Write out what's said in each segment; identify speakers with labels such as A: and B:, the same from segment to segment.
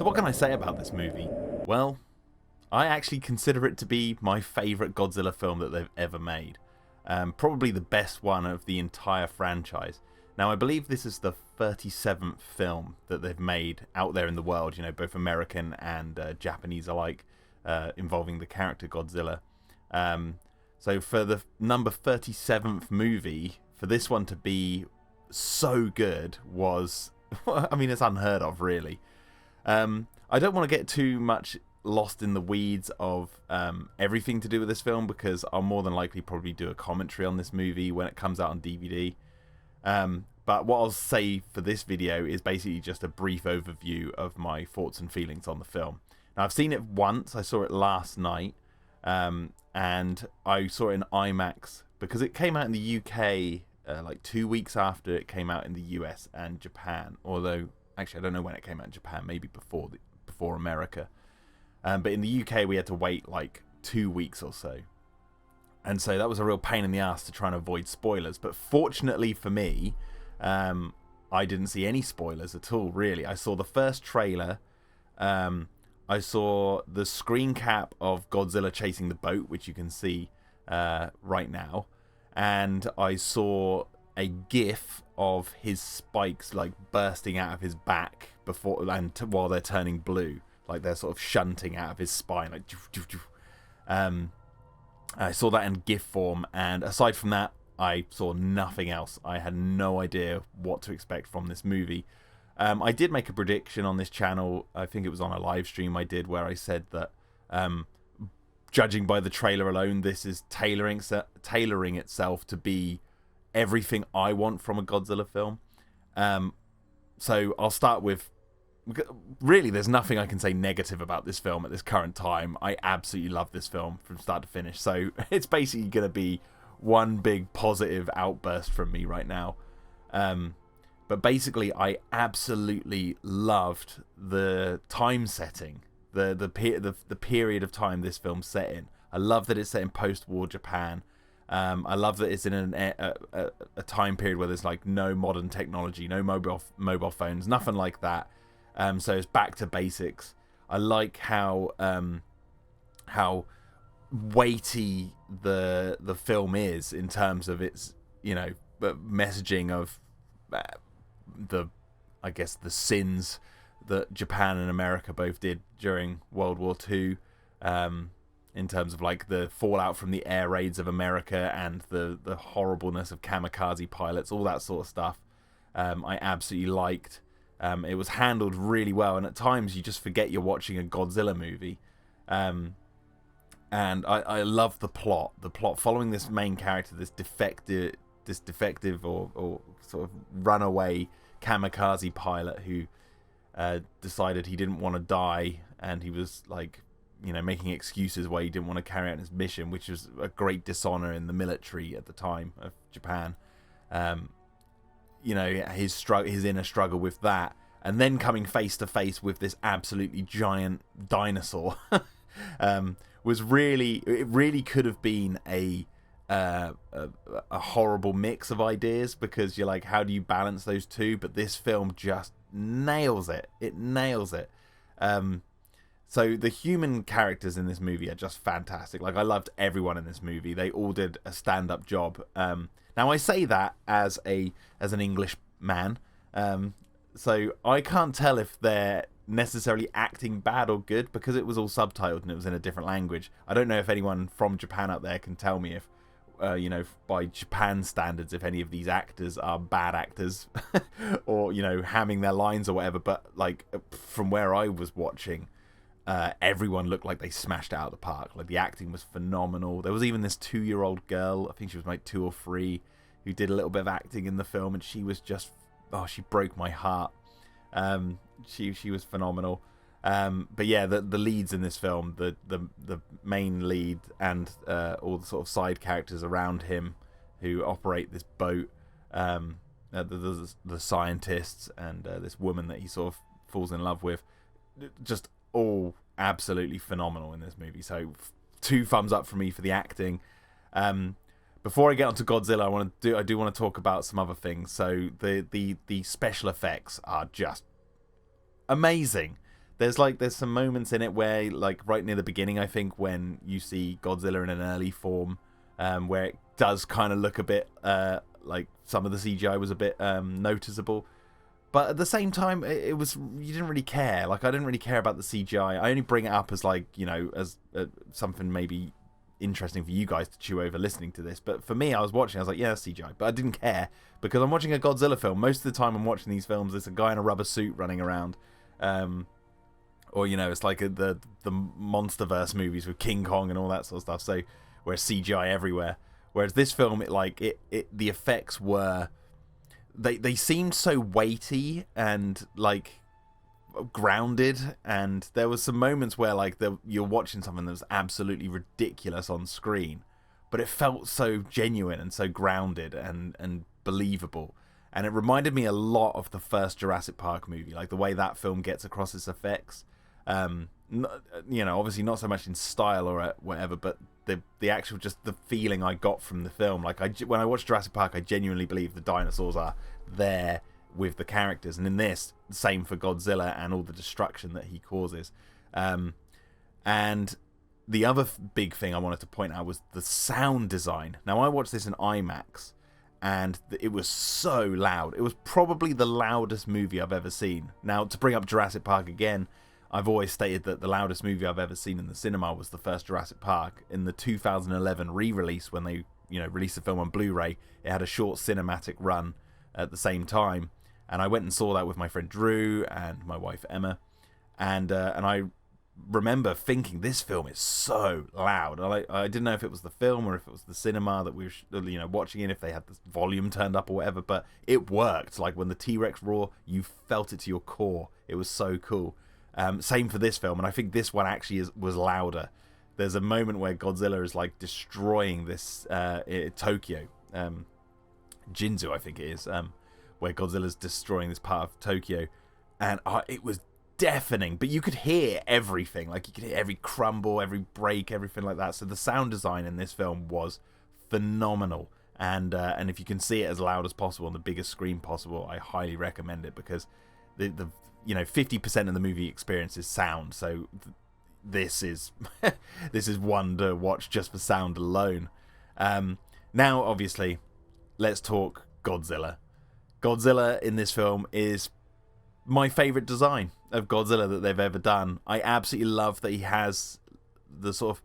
A: So what can I say about this movie? Well, I actually consider it to be my favourite Godzilla film that they've ever made. Probably the best one of the entire franchise. Now, I believe this is the 37th film that they've made out there in the world, you know, both American and Japanese alike, involving the character Godzilla. So for the number 37th movie, for this one to be so good was, I mean, it's unheard of, really. I don't want to get too much lost in the weeds of everything to do with this film, because I'll more than likely probably do a commentary on this movie when it comes out on DVD. But what I'll say for this video is basically just a brief overview of my thoughts and feelings on the film. Now, I've seen it once. I saw it last night, and I saw it in IMAX because it came out in the UK like 2 weeks after it came out in the US and Japan. Although, actually, I don't know when it came out in Japan. Maybe before America. But in the UK, we had to wait like 2 weeks or so. And so that was a real pain in the ass to try and avoid spoilers. But fortunately for me, I didn't see any spoilers at all, really. I saw the first trailer. I saw the screen cap of Godzilla chasing the boat, which you can see right now. And I saw a GIF of his spikes like bursting out of his back while they're turning blue. Like they're sort of shunting out of his spine. Like, I saw that in GIF form, and aside from that, I saw nothing else. I had no idea what to expect from this movie. I did make a prediction on this channel. I think it was on a live stream I did, where I said that, judging by the trailer alone, this is tailoring itself to be everything I want from a Godzilla film. So I'll start with, really, there's nothing I can say negative about this film at this current time. I absolutely love this film from start to finish. So it's basically going to be one big positive outburst from me right now. But basically, I absolutely loved the time setting, the period of time this film's set in. I love that it's set in post-war Japan. I love that it's in a time period where there's like no modern technology, no mobile phones, nothing like that. So it's back to basics. I like how weighty the film is in terms of its, you know, messaging of the sins that Japan and America both did during World War II, in terms of like the fallout from the air raids of America and the horribleness of kamikaze pilots, all that sort of stuff. I absolutely liked. It was handled really well, and at times you just forget you're watching a Godzilla movie. And I love the plot. The plot following this main character, this defective or sort of runaway kamikaze pilot who decided he didn't want to die, and he was like, you know, making excuses why he didn't want to carry out his mission, which was a great dishonor in the military at the time of Japan. You know, his inner struggle with that, and then coming face to face with this absolutely giant dinosaur, was really, it really could have been a horrible mix of ideas, because you're like, how do you balance those two? But this film just nails it. It nails it. So the human characters in this movie are just fantastic. Like, I loved everyone in this movie. They all did a stand-up job. Now, I say that as an English man, so I can't tell if they're necessarily acting bad or good, because it was all subtitled and it was in a different language. I don't know if anyone from Japan out there can tell me if, you know, by Japan standards, if any of these actors are bad actors or, you know, hamming their lines or whatever. But like, from where I was watching, everyone looked like they smashed it out of the park. Like, the acting was phenomenal. There was even this 2-year-old girl, I think she was like 2 or 3, who did a little bit of acting in the film, and she was just, she broke my heart. She was phenomenal. But yeah, the leads in this film, the main lead and all the sort of side characters around him who operate this boat, the scientists and this woman that he sort of falls in love with, just all absolutely phenomenal in this movie. So 2 thumbs up for me for the acting. Before I get onto Godzilla, I do want to talk about some other things. So the special effects are just amazing. there's some moments in it where, like, right near the beginning, I think, when you see Godzilla in an early form, where it does kind of look a bit like some of the CGI was a bit noticeable. But at the same time, it was, you didn't really care. Like, I didn't really care about the CGI. I only bring it up as, like, you know, as something maybe interesting for you guys to chew over listening to this. But for me, I was watching, I was like, yeah, that's CGI. But I didn't care because I'm watching a Godzilla film. Most of the time I'm watching these films, it's a guy in a rubber suit running around. Or, you know, it's like the Monsterverse movies with King Kong and all that sort of stuff. So, where CGI everywhere. Whereas this film, the effects were... They seemed so weighty and, like, grounded, and there was some moments where, like, you're watching something that was absolutely ridiculous on screen, but it felt so genuine and so grounded and believable. And it reminded me a lot of the first Jurassic Park movie, like the way that film gets across its effects. You know, obviously not so much in style or whatever, but the actual, just the feeling I got from the film. Like, when I watched Jurassic Park, I genuinely believe the dinosaurs are there with the characters, and in this, the same for Godzilla and all the destruction that he causes. And the other big thing I wanted to point out was the sound design. Now, I watched this in IMAX, and it was so loud. It was probably the loudest movie I've ever seen. Now, to bring up Jurassic Park again, I've always stated that the loudest movie I've ever seen in the cinema was the first Jurassic Park. In the 2011 re-release, when they, you know, released the film on Blu-ray, it had a short cinematic run at the same time, and I went and saw that with my friend Drew and my wife Emma, and I remember thinking, this film is so loud. I didn't know if it was the film or if it was the cinema that we were, you know, watching in, if they had the volume turned up or whatever, but it worked. Like, when the T-Rex roar, you felt it to your core. It was so cool. Same for this film, and I think this one actually was louder. There's a moment where Godzilla is, like, destroying this Tokyo, Jinzu, I think it is, where Godzilla's destroying this part of Tokyo, and it was deafening, but you could hear everything. Like, you could hear every crumble, every break, everything like that. So the sound design in this film was phenomenal, and if you can see it as loud as possible on the biggest screen possible, I highly recommend it, because the you know, 50% of the movie experience is sound, so this is this is one to watch just for sound alone. Now, obviously, let's talk Godzilla. Godzilla in this film is my favourite design of Godzilla that they've ever done. I absolutely love that he has the sort of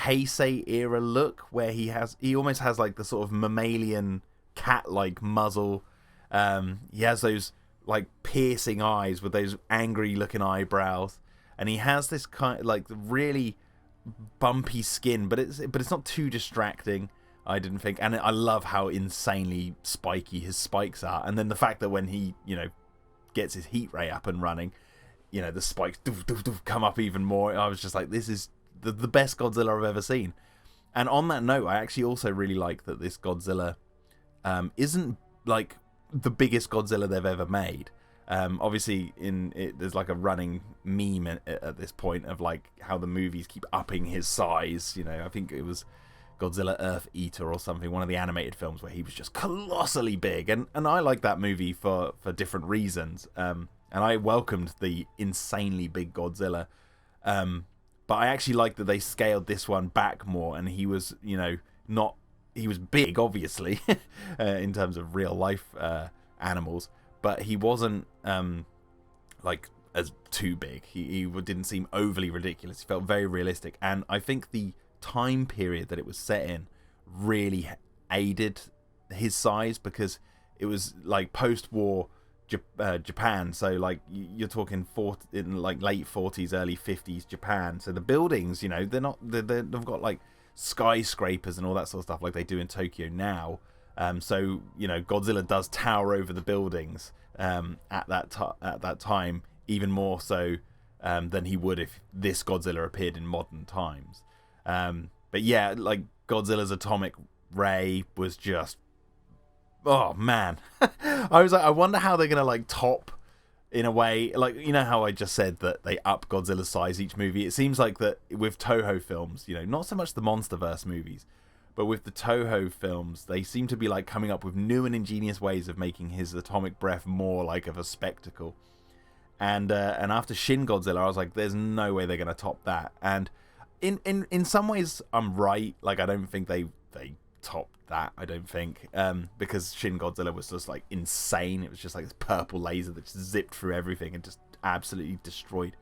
A: Heisei era look, where he almost has, like, the sort of mammalian cat-like muzzle. He has those, like, piercing eyes with those angry looking eyebrows, and he has this kind of, like, really bumpy skin, but it's not too distracting, I didn't think. And I love how insanely spiky his spikes are, and then the fact that when he, you know, gets his heat ray up and running, you know, the spikes come up even more. I was just like, this is the best Godzilla I've ever seen. And on that note, I actually also really like that this Godzilla isn't, like, the biggest Godzilla they've ever made. Obviously, there's, like, a running meme at this point of, like, how the movies keep upping his size. You know, I think it was Godzilla Earth Eater or something, one of the animated films where he was just colossally big, and I like that movie for different reasons, and I welcomed the insanely big Godzilla, but I actually like that they scaled this one back more, and he was, you know, he was big, obviously, in terms of real life animals, but he wasn't like, as too big. He didn't seem overly ridiculous. He felt very realistic, and I think the time period that it was set in really aided his size, because it was, like, post-war Japan, so, like, you're talking in, like, late 40s, early 50s Japan. So the buildings, you know, they've got, like, skyscrapers and all that sort of stuff like they do in Tokyo now. So, you know, Godzilla does tower over the buildings at that time, even more so than he would if this Godzilla appeared in modern times. But yeah, like, Godzilla's atomic ray was just, oh man. I was like, I wonder how they're gonna, like, top, in a way, like, you know how I just said that they up Godzilla's size each movie. It seems like that with Toho films, you know, not so much the Monsterverse movies, but with the Toho films, they seem to be, like, coming up with new and ingenious ways of making his atomic breath more like of a spectacle. and after Shin Godzilla, I was like, there's no way they're gonna top that. And in some ways, I'm right. Like, I don't think they topped that. I don't think, because Shin Godzilla was just like insane. It was just like this purple laser that just zipped through everything and just absolutely destroyed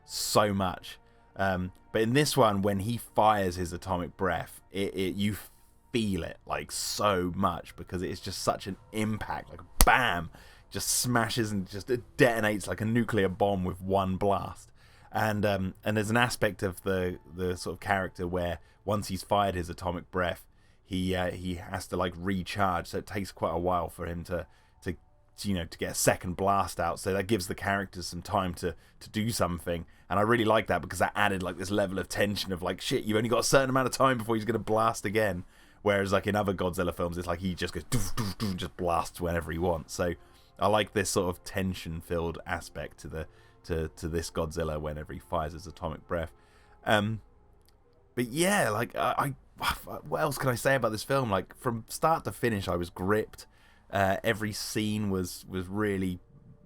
A: so much. But in this one, when he fires his atomic breath, you feel it like so much, because it's just such an impact. Like, bam, just smashes and just detonates like a nuclear bomb with one blast. And there's an aspect of the sort of character where once he's fired his atomic breath, he has to like recharge. So it takes quite a while for him to get a second blast out. So that gives the characters some time to do something. And I really like that, because that added like this level of tension of like, shit, you've only got a certain amount of time before he's going to blast again. Whereas like in other Godzilla films, it's like he just goes doof, doof, doof, just blasts whenever he wants. So I like this sort of tension-filled aspect to this Godzilla whenever he fires his atomic breath. But yeah, like what else can I say about this film? Like, from start to finish, I was gripped. Every scene was really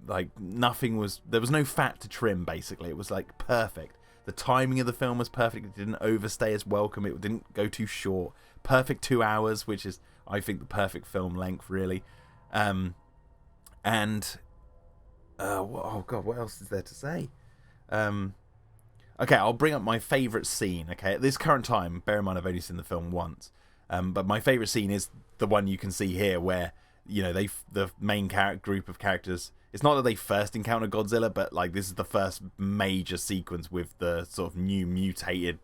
A: like, there was no fat to trim. Basically, it was like perfect. The timing of the film was perfect. It didn't overstay its welcome. It didn't go too short. Perfect 2 hours, which is, I think, the perfect film length, really. Oh god, what else is there to say? Okay, I'll bring up my favourite scene. Okay, at this current time, bear in mind I've only seen the film once, but my favourite scene is the one you can see here, where the main group of characters. It's not that they first encounter Godzilla, but like, this is the first major sequence with the sort of new mutated,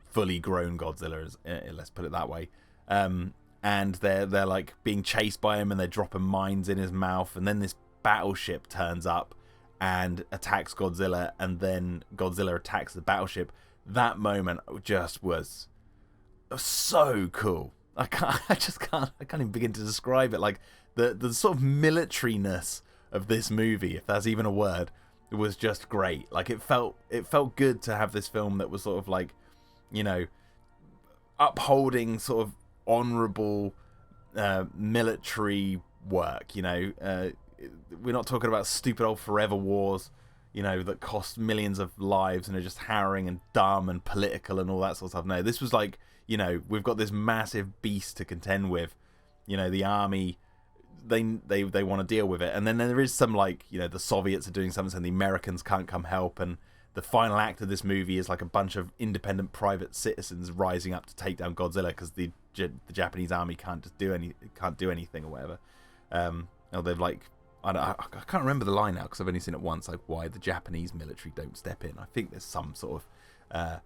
A: fully grown Godzilla. Let's put it that way. And they're like being chased by him, and they're dropping mines in his mouth, and then this battleship turns up and attacks Godzilla, and then Godzilla attacks the battleship. That moment just was so cool. I can't even begin to describe it. Like, the sort of militariness of this movie, if that's even a word, was just great. Like, it felt good to have this film that was sort of like, upholding sort of honourable military work. We're not talking about stupid old forever wars, that cost millions of lives and are just harrowing and dumb and political and all that sort of stuff. No, this was like, we've got this massive beast to contend with. The army, they want to deal with it. And then there is some, like, the Soviets are doing something and the Americans can't come help. And the final act of this movie is like a bunch of independent private citizens rising up to take down Godzilla, because the Japanese army can't do anything or whatever. They've like, I can't remember the line now because I've only seen it once. Like, why the Japanese military don't step in. I think there's some sort of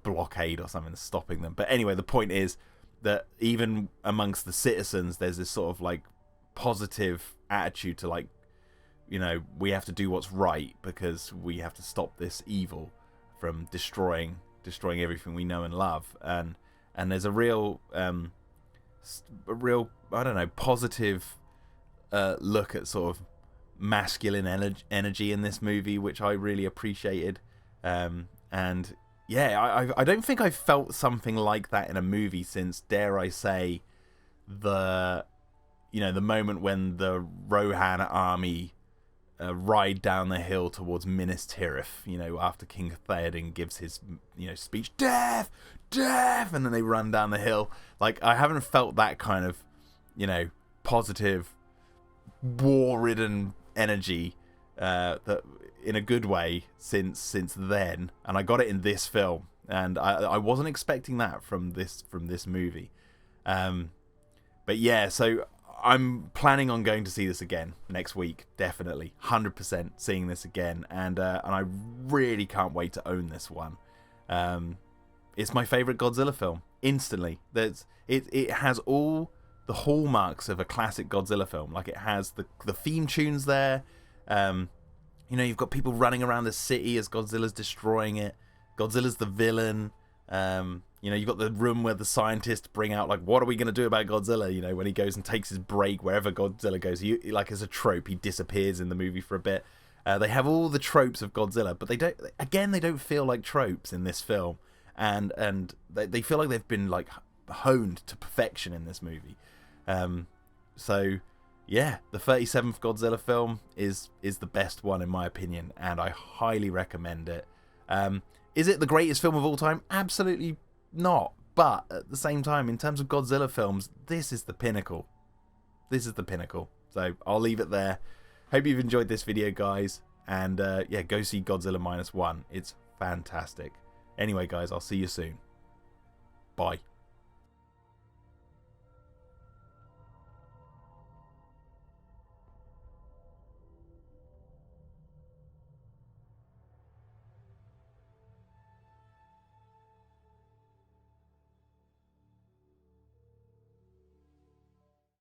A: blockade or something that's stopping them. But anyway, the point is that even amongst the citizens, there's this sort of like positive attitude to, like, we have to do what's right because we have to stop this evil from destroying everything we know and love. And there's a real I don't know, positive look at sort of masculine energy in this movie, which I really appreciated. And yeah, I don't think I've felt something like that in a movie since, dare I say, the moment when the Rohan army ride down the hill towards Minas Tirith, after King Theoden gives his, speech, death, and then they run down the hill. Like, I haven't felt that kind of, positive, war-ridden energy, that in a good way since then, and I got it in this film, and I wasn't expecting that from this movie. But yeah, so I'm planning on going to see this again next week, definitely, 100% seeing this again, and I really can't wait to own this one. It's my favourite Godzilla film, instantly. It has all the hallmarks of a classic Godzilla film. Like, it has the theme tunes there. You've got people running around the city as Godzilla's destroying it. Godzilla's the villain. You've got the room where the scientists bring out, like, what are we going to do about Godzilla? When he goes and takes his break, wherever Godzilla goes, like, as a trope, he disappears in the movie for a bit. They have all the tropes of Godzilla, but they don't feel like tropes in this film. And they feel like they've been, like, honed to perfection in this movie. So yeah, the 37th Godzilla film is the best one in my opinion, and I highly recommend it. Is it the greatest film of all time? Absolutely not. But at the same time, in terms of Godzilla films, this is the pinnacle. This is the pinnacle. So I'll leave it there. Hope you've enjoyed this video, guys. And yeah, go see Godzilla -1. It's fantastic. Anyway, guys, I'll see you soon. Bye.